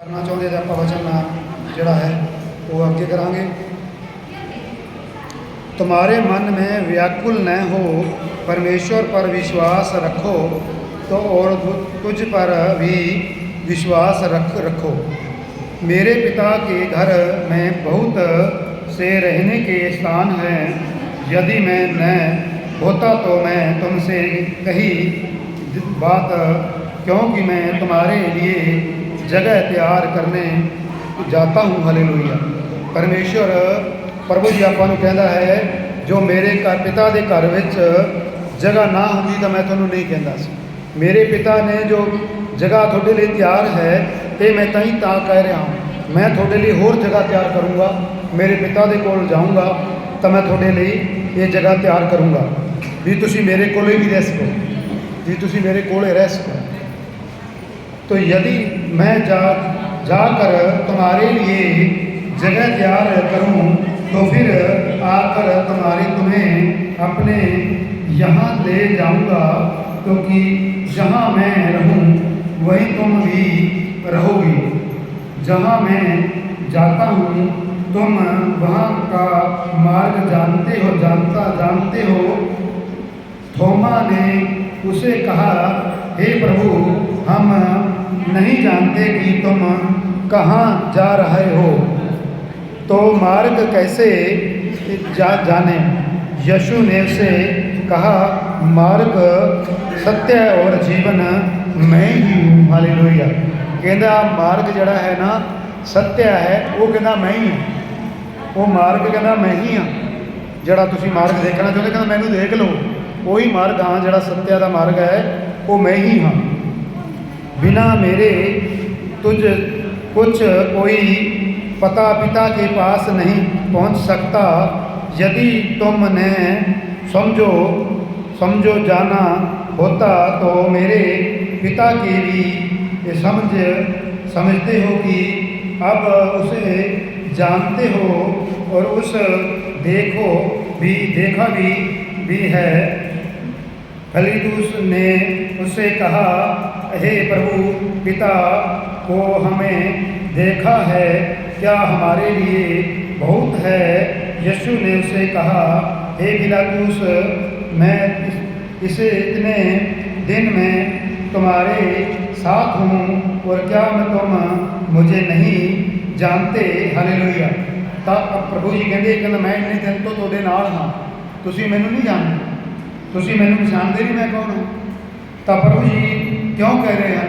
करना चाहते तो आप वचन जोड़ा है वो अगे करांगे। तुम्हारे मन में व्याकुल न हो, परमेश्वर पर विश्वास रखो तो और तुझ पर भी विश्वास रखो। मेरे पिता के घर में बहुत से रहने के स्थान हैं, यदि मैं न होता तो मैं तुमसे कही बात, क्योंकि मैं तुम्हारे लिए जगह तैयार करने जाता हूँ। हालेलुया। परमेश्वर प्रभु जी आपां नूं कहंदा है, जो मेरे पिता के घर विच जगह ना होंदी तो मैं तुहानूं नहीं कहंदा सी। मेरे पिता ने जो जगह तुहाडे लिए तैयार है, ये मैं तां कह रहा हूँ। मैं तुहाडे लिए होर जगह तैयार करूँगा, मेरे पिता दे कोल जाऊँगा तो मैं तुहाडे लिए ये जगह तैयार करूँगा भी तुसीं मेरे कोल ही रह सको, भी तुसीं मेरे कोल रह सको। तो यदि मैं जाकर तुम्हारे लिए जगह तैयार करूं तो फिर आकर तुम्हें अपने यहाँ ले जाऊंगा, क्योंकि जहाँ मैं रहूं वहीं तुम भी रहोगी। जहाँ मैं जाता हूँ तुम वहाँ का मार्ग जानते हो। थोमा ने उसे कहा, हे प्रभु, हम नहीं जानते कि तुम कहाँ जा रहे हो, तो मार्ग कैसे जाने। यीशु ने उसे कहा, मार्ग, सत्य और जीवन मैं ही हूँ। हालेलुया। कहता मार्ग जड़ा है ना, सत्य है, वो कहता मैं ही हूँ। वो मार्ग कहता मैं ही हाँ। जड़ा तुसी मार्ग देखना चाहते कहता मैनू देख लो, वही मार्ग हाँ जड़ा सत्या का मार्ग है, वो मैं ही हाँ। बिना मेरे तुझ कुछ कोई पिता के पास नहीं पहुंच सकता। यदि तुमने समझो जाना होता तो मेरे पिता की भी समझते हो कि अब उसे जानते हो और उस देखा भी है। फिलिप्पुस ने उससे कहा, हे प्रभु, पिता को हमें देखा है, क्या हमारे लिए बहुत है। यीशु ने उससे कहा, हे फिलिप्पुस, मैं इसे इतने दिन में तुम्हारे साथ हूँ और क्या तुम मुझे नहीं जानते। हालेलुया। तब प्रभु जी कहते मैं इन्ने दिन तो तुहाडे नाल हाँ, तुसीं मैनूं नहीं जानते, तुसीं मैनूं पछाणदे नहीं मैं कौन हूँ। तो प्रभु जी क्यों कह रहे हैं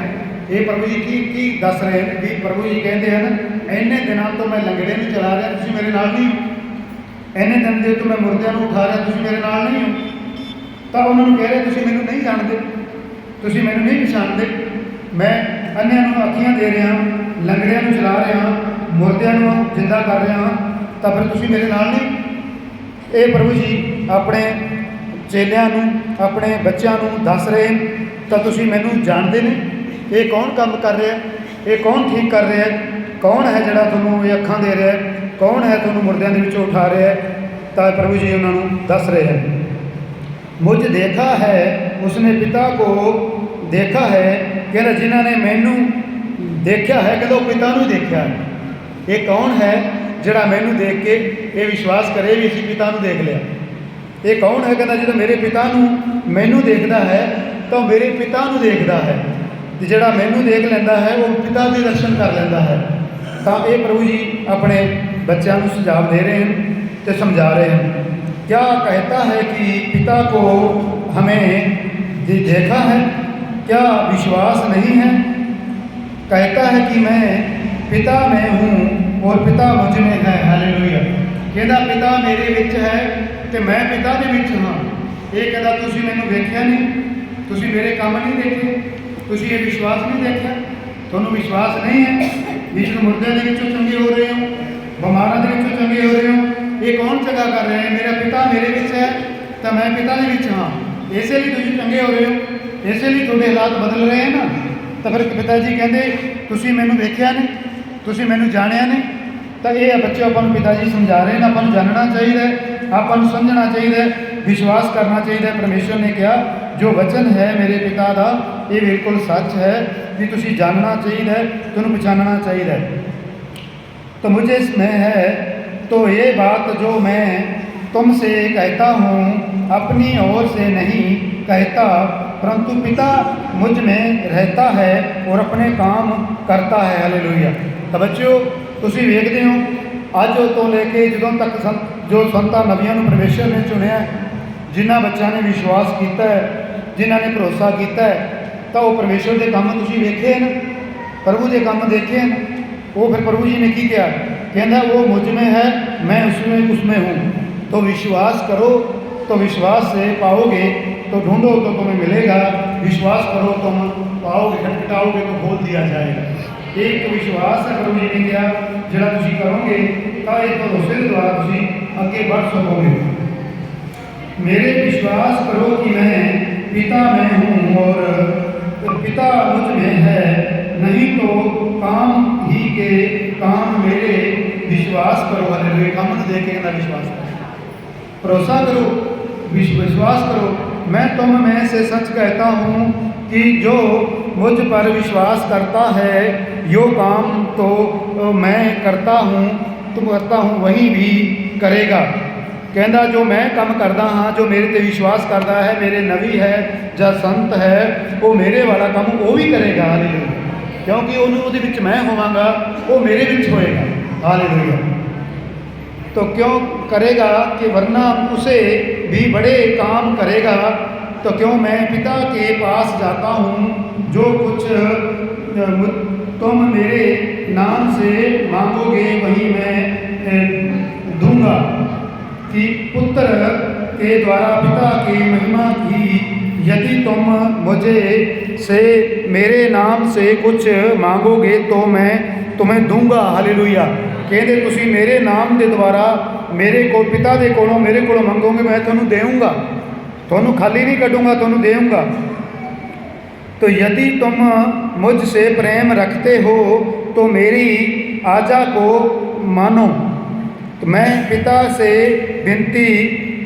ये, प्रभु जी की दस रहे हैं कि प्रभु जी कहते हैं इन्ने दिनों तो मैं लंगड़े नहीं चला रहा, तुसीं मेरे नाल नहीं हो। इन्ने दिन दे तो मैं मुर्दियां नूं उठा रहा, तुसीं मेरे नाल नहीं हो। तो उन्होंने कह रहे तुसीं मैनूं नहीं जानते, तुसीं मैनूं नहीं पछाणदे। मैं अन्नियां नूं अखियां दे रहा, लंगड़ियां नूं चला रहा, मुर्दियां नूं जिंदा कर रहा, तो फिर तुसीं मेरे नाल नहीं। ये प्रभु जी अपने चेलियां नूं, अपने बच्चों नूं दस रहे, तो तुसीं मैनूं जानदे नहीं। ये कौन काम कर रहा है, ये कौन ठीक कर रहा है, कौन है जिहड़ा तुहानूं ये अखां दे रहा है, कौन है तुहानूं मुर्दियां दे विचों उठा रहा है। तो प्रभु जी उन्होंने दस रहे हैं, मुझ देखा है, उसने पिता को देखा है। कहना जिन्होंने मैनू देखा है, कहते पिता नूं देखा है। ये कौन है जिहड़ा मैनू देख के ये विश्वास करे भी असीं पिता नूं देख लिया। ये कौन है, कहना जो मेरे पिता नूं मैनू देखता है तो मेरे पिता नूं देखता है, जिहड़ा मैनू देख लैंदा है वो पिता के दर्शन कर लैंदा है। तो ये प्रभु जी अपने बच्चों को सुझाव दे रहे हैं तो समझा रहे हैं। क्या कहता है कि पिता को हमें देखा है, क्या विश्वास नहीं है। कहता है कि मैं पिता में हूँ और पिता मुझ में है। हालेलुया। कहता पिता मेरे विच है तो मैं पिता के विच हाँ। ये कहता तुसीं मैनूं वेख्या नहीं, तुसीं मेरे काम नहीं देखे, तुसीं ये विश्वास नहीं देखा, तुहानूं विश्वास नहीं है। विष्णु मुर्दे के विचों चंगे हो रहे हो, बिमारां दे विचों चंगे हो रहे हो। ये कौन जगह कर रहे हैं, मेरा पिता मेरे विच है तो मैं पिता के विच हाँ। इसलिए तुसीं चंगे हो रहे हो, इसलिए तुहाडे हालात बदल रहे हैं ना। तो फिर पिताजी कहते तुसीं मैनूं वेख्या नहीं, तुसीं मैनूं जाणिया नहीं। तो ये बच्चे आपां नूं पिताजी समझा रहे हैं, आपां नूं जानना चाहिए, आपां नूं समझना चाहिए, विश्वास करना चाहिए। परमेश्वर ने कहा जो वचन है मेरे पिता का ये बिल्कुल सच है भी तुसी जानना चाहिए, तुहानूं पछानना चाहिए। तो मुझे इसमें है तो ये बात जो मैं तुमसे कहता हूँ अपनी ओर से नहीं कहता, परंतु पिता मुझ में रहता है और अपने काम करता है। हालेलुया। तो बच्चों तुसी वेखदे हो अज तो लेके जदों तक जो संतां नबियां नूं परमेश्वर ने चुनिया, जिन्हां बच्चों ने विश्वास किया है, जिन्हां ने भरोसा किया है, तो वो परमेश्वर के काम तुसी वेखे हैं, प्रभु के काम देखे हैं। वो फिर प्रभु जी ने की किया, कहना वो मुझ में है मैं उसमें हूँ। तो विश्वास करो तो विश्वास से पाओगे, तो ढूंढो तो तुम्हें मिलेगा, विश्वास करो तुम पाओगे, खटखटाओगे तो खोल दिया जाएगा। एक तो विश्वास है प्रभु जी ने किया जिहड़ा तुसीं करोगे तो एक भरोसे के द्वारा तुसीं अगे बढ़ सकोगे। मेरे विश्वास करो कि मैं पिता में हूँ और पिता मुझ में है, नहीं तो काम ही के काम मेरे, विश्वास करो। हालेलुया। काम को देख के विश्वास करो, भरोसा करो, विश्वास करो। मैं तुम में से सच कहता हूँ कि जो मुझ पर विश्वास करता है यो काम तो मैं करता हूँ वही भी करेगा। कहना जो मैं काम करता हाँ, जो मेरे ते विश्वास करता है, मेरे नबी है या संत है, वो मेरे वाला काम वो भी करेगा। हालेलुया। क्योंकि उहदे विच मैं होवांगा, वो मेरे विच होएगा। हालेलुया। तो क्यों करेगा कि वरना उसे भी बड़े काम करेगा। तो क्यों मैं पिता के पास जाता हूँ, जो कुछ तुम मेरे नाम से मांगोगे वही मैं दूंगा, कि पुत्र के द्वारा पिता की महिमा की, यदि तुम मुझे से मेरे नाम से कुछ मांगोगे तो मैं तुम्हें दूंगा। हालेलुया। कहते तुसी मेरे नाम के द्वारा मेरे को पिता के कोलों मेरे को मंगोगे, मैं तुहानूं देऊँगा, तुहानूं खाली नहीं करूँगा, तुहानूं देऊँगा। तो यदि तुम मुझसे प्रेम रखते हो तो मेरी आज्ञा को मानो। तो मैं पिता से विनती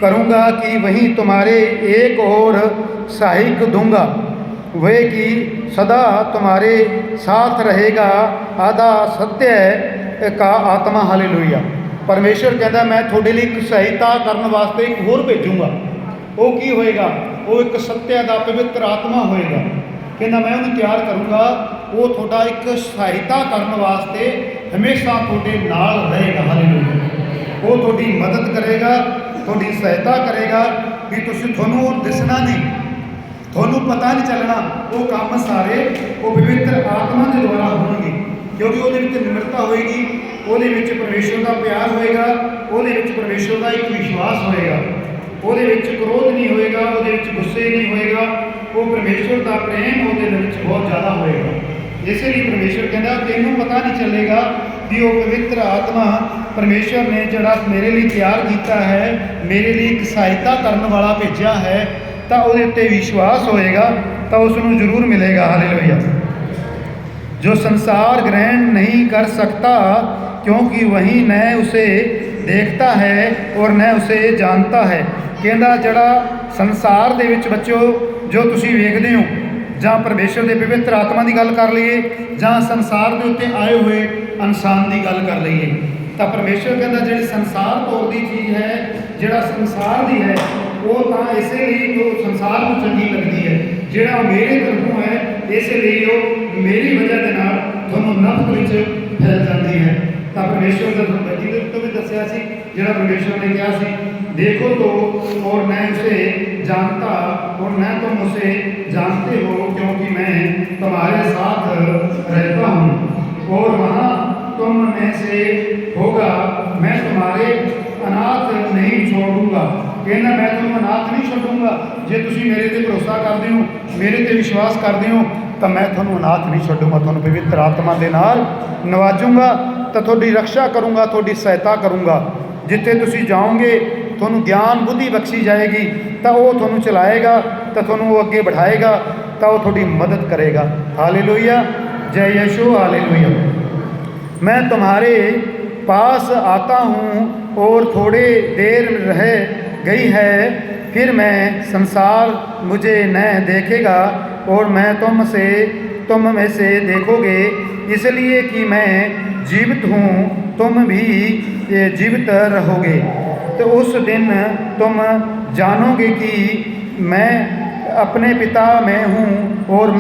करूँगा कि वही तुम्हारे एक और सहायक दूंगा, वह कि सदा तुम्हारे साथ रहेगा, आधा सत्य का आत्मा। हालेलुया। परमेश्वर कहता मैं थोड़े लिए एक सहायता करने वास्ते एक होर भेजूँगा। वो की होएगा? वो एक सत्य का पवित्र आत्मा होएगा। कहना मैं उन्हें तैयार करूँगा, वो थोड़ा एक सहायता करने वास्ते हमेशा थोड़े नाल रहेगा। हालेलुया। वो थोड़ी मदद करेगा, थोड़ी सहायता करेगा भी तुहानूं दिसना नहीं, तुहानूं पता नहीं चलना, वो काम सारे वो पवित्र आत्मा के द्वारा होंगे। क्योंकि वो निम्रता होएगी, वो परमेश्वर का प्यार होएगा, वो परमेश्वर का एक विश्वास होएगा, वो क्रोध नहीं होएगा, वो गुस्से नहीं होएगा, वो परमेश्वर का प्रेम वो बहुत ज़्यादा होएगा। इसलिए परमेश्वर कहता तेनों पता नहीं चलेगा कि वो पवित्र आत्मा परमेश्वर ने जड़ा मेरे लिए तैयार किया है, मेरे लिए एक सहायता करने वाला भेजा है, तो वो उत्ते विश्वास होएगा तो उसनों जरूर मिलेगा। हालेलुया। जो संसार ग्रहण नहीं कर सकता क्योंकि वही न उसे देखता है और न उसे जानता है। कहना जड़ा संसार दे विच बच्चो जो तुसी वेखदे हो, जां परमेश्वर के पवित्र आत्मा की गल कर लीए, जां संसार के उत्ते आए हुए इंसान की गल कर लीए, तो परमेश्वर कहता जी संसार तौर की चीज़ है, जिहड़ा संसार की है वो तो इसलिए जो संसार को चंगी लगती है, जिहड़ा मेरे तरफों है इसलिए वो मेरी वजह के नाल तुहानूं नफरत विच फैल जाती है। तो परमेश्वर का बच्ची तो भी दसिया सी, जिहड़ा परमेश्वर ने कहा सी देखो तो और मैं उसे जानता और मैं तुम उसे जानते हो, क्योंकि मैं तुम्हारे साथ रहता हूँ और वहाँ तुम में से होगा, मैं तुम्हारे अनाथ नहीं छोड़ूंगा। कहना मैं तुम अनाथ नहीं छोड़ूंगा, जे तुसी मेरे ते भरोसा करते हो, मेरे ते विश्वास करते हो, तो मैं तुहानूं अनाथ नहीं छोड़ूंगा, तुहानूं पवित्र आत्मा के नाल नवाजूंगा, तो थोड़ी रक्षा करूँगा, थोड़ी सहायता करूँगा। जिथे तुसी जाओगे तुहानूं ज्ञान बुद्धि बख्शी जाएगी, तो वो तुहानूं चलाएगा, तो तुहानूं वो अगे बढ़ाएगा, तो वो थोड़ी मदद करेगा। हालेलुया। जय यीशु। हालेलुया। मैं तुम्हारे पास आता हूँ और थोड़े देर रह गई है, फिर मैं संसार मुझे न देखेगा और मैं तुम में से देखोगे, इसलिए कि मैं जीवित हूँ, तुम भी जीवित रहोगे। तो उस दिन तुम जानोगे कि मैं अपने पिता में हूँ और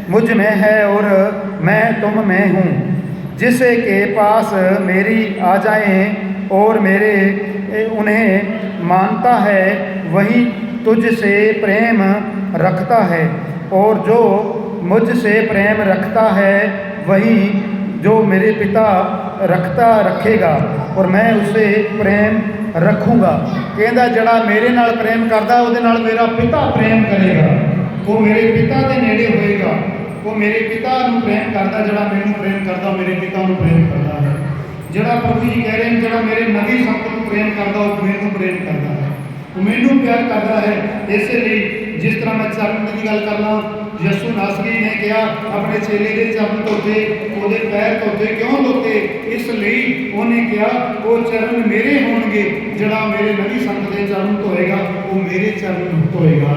मुझ में है और मैं तुम में हूँ। जिसके के पास मेरी आ जाएं और मेरे उन्हें मानता है, वही तुझसे प्रेम रखता है, और जो मुझसे प्रेम रखता है वही जो मेरे पिता रखेगा, और मैं उसे प्रेम रखूँगा। कहता जड़ा मेरे नाल प्रेम करता उहदे नाल मेरा पिता प्रेम करेगा, वो मेरे पिता के नेड़े होएगा। वो मेरे पिता नूं प्रेम करता, जड़ा मैनूं प्रेम करता मेरे पिता नूं प्रेम करता है। जड़ा प्रभु जी कह रहे हैं जड़ा मेरे नवी संत नूं प्रेम करता वो मैनूं प्रेम करता है, वो मैनूं प्यार करता है। इसलिए जिस तरह मैं चरण की गल करना, यसू नासरी ने कहा अपने चेले के चरण धोते, ਉਹਦੇ पैर धोते, क्यों धोते? इसलिए उन्हें कहा वो चरण मेरे होणगे, जड़ा मेरे नवी संत के चरण धोएगा वो मेरे चरण धोएगा।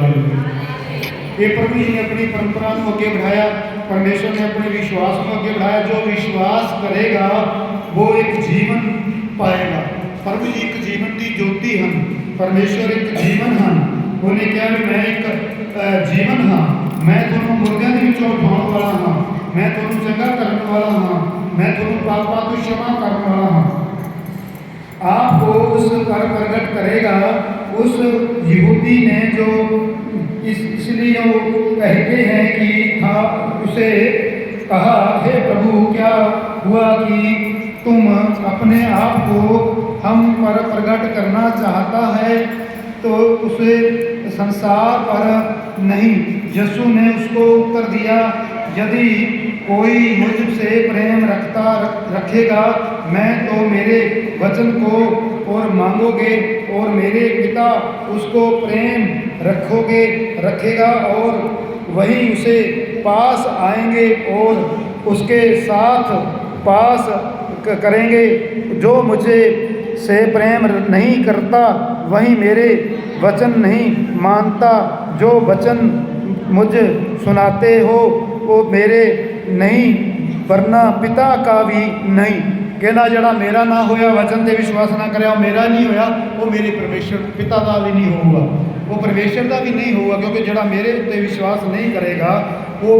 ये प्रभु जी ने अपनी परंपरा को अगे बढ़ाया, परमेश्वर ने अपने विश्वास को अगे बढ़ाया। जो विश्वास करेगा वो एक जीवन पाएगा। प्रभु जी एक जीवन की ज्योति हैं, परमेश्वर एक जीवन हैं। उन्हें कहा भी मैं एक जीवन हाँ, मैं तुहानूं मुर्दियां दे विचों उठाउण वाला हाँ, मैं तुहानूं चंगा करने वाला हाँ, मैं तुहानूं पापां तों क्षमा करने वाला हाँ। आपको उस पर प्रकट करेगा। उस यहूदी ने जो इसलिए वो कहते हैं कि था उसे कहा, हे प्रभु क्या हुआ कि तुम अपने आप को हम पर प्रकट करना चाहता है, तो उसे संसार पर नहीं। यीशु ने उसको उत्तर दिया, यदि कोई मुझसे प्रेम रखेगा, मैं तो मेरे वचन को और मांगोगे और मेरे पिता उसको प्रेम रखेगा और वही उसे पास आएंगे और उसके साथ पास करेंगे। जो मुझे से प्रेम नहीं करता वही मेरे वचन नहीं मानता। जो वचन मुझे सुनाते हो वो मेरे नहीं वरना पिता का भी नहीं। कहना जड़ा मेरा ना होया वचन ते विश्वास ना करे मेरा नहीं होया, वो मेरे परमेश्वर पिता का भी नहीं होगा, वो परमेश्वर का भी नहीं होगा। क्योंकि जड़ा मेरे उत्ते विश्वास नहीं करेगा वो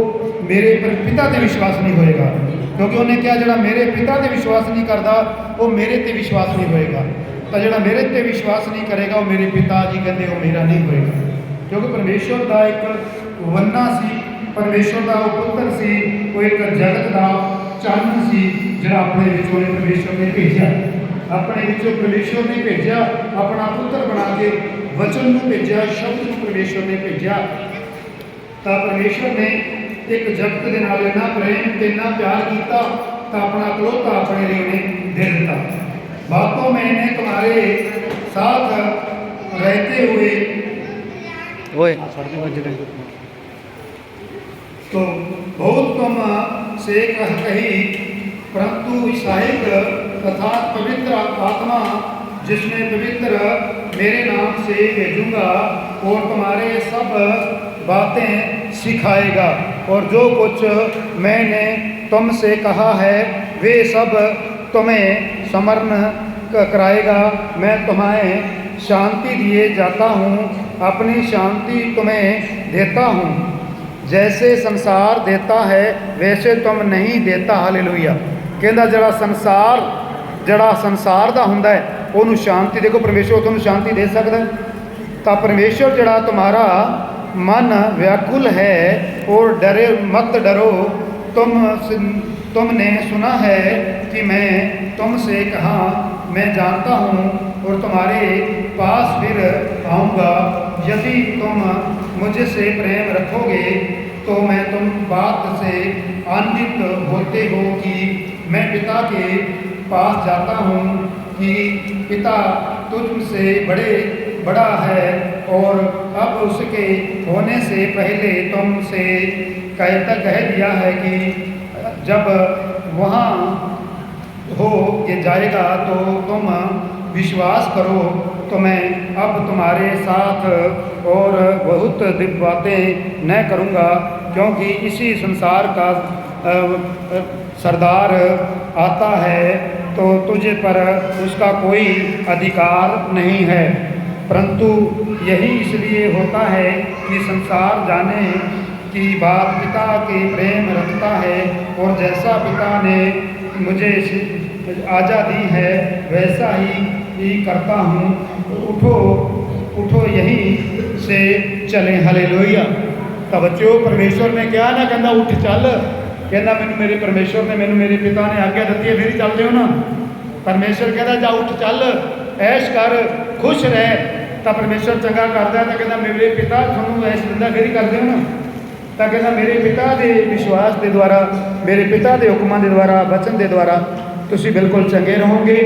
मेरे पिता ते विश्वास नहीं होएगा। क्योंकि उन्हें क्या जड़ा मेरे पिता ते विश्वास नहीं करता वो मेरे ते विश्वास नहीं होएगा। तो जड़ा मेरे ते विश्वास नहीं करेगा वो मेरे पिता जी कहते वो मेरा नहीं होएगा। क्योंकि परमेश्वर का एक वन्ना सी, परमेश्वर का वो पुत्र सी, वो एक जगत का चन्न सी जड़ा अपने विचों परमेश्वर ने भेजा, अपने विचों परमेश्वर ने भेजा, अपना पुत्र बना के वचन को भेजा, शब्द को परमेश्वर ने भेजा। तो परमेश्वर ने एक जगत के नाल इन्ना प्रेम ते इन्ना प्यार किया, तो अपना इकलौता अपने लिए उन्हें दे दिता। बातों में इन्हें तुम्हारे साथ रहते हुए तो बहुत तुम से कही, परंतु ईसाइक तथा पवित्र आत्मा जिसमें पवित्र मेरे नाम से भेजूंगा और तुम्हारे सब बातें सिखाएगा, और जो कुछ मैंने तुमसे कहा है वे सब तुम्हें स्मरण कराएगा। मैं तुम्हें शांति दिए जाता हूँ, अपनी शांति तुम्हें देता हूँ। जैसे संसार देता है वैसे तुम नहीं देता। हालेलुया। कहता जड़ा संसार का हुंदा है उन्होंने शांति, देखो परमेश्वर तुहानूं शांति दे सकता है। तो परमेश्वर जड़ा तुम्हारा मन व्याकुल है और डरे मत डरो। तुमने सुना है कि मैं तुमसे कहा, मैं जानता हूँ और तुम्हारे पास फिर आऊँगा। यदि तुम मुझसे प्रेम रखोगे तो मैं तुम बात से आनंदित होते हो कि मैं पिता के पास जाता हूँ, कि पिता तुझसे बड़ा है और अब उसके होने से पहले तुमसे कह दिया है कि जब वहाँ हो के जाएगा तो तुम विश्वास करो तो मैं अब तुम्हारे साथ और बहुत दिव्य बातें न करूँगा, क्योंकि इसी संसार का सरदार आता है तो तुझे पर उसका कोई अधिकार नहीं है, परंतु यही इसलिए होता है कि संसार जाने कि बाप पिता के प्रेम रखता है, और जैसा पिता ने मुझे आज्ञा दी है वैसा ही करता हूँ। उठो उठो यहीं से चलें। हालेलुया। तो बच्चों, परमेश्वर ने क्या ना कहना उठ चल, कहना मैनू मेरे परमेश्वर ने मैनू मेरे पिता ने आज्ञा दी है, फिर चलते हो ना। परमेश्वर कहता जा उठ चल, ऐश कर, खुश रह। तो परमेश्वर चंगा करता है तो कहना मेरे पिता थोनू ऐश दिंदा, फिर ही करते हो ना। तो कहना मेरे पिता के विश्वास के द्वारा, मेरे पिता के हुक्मां के द्वारा, वचन के द्वारा तुसीं बिल्कुल चंगे रहोगे।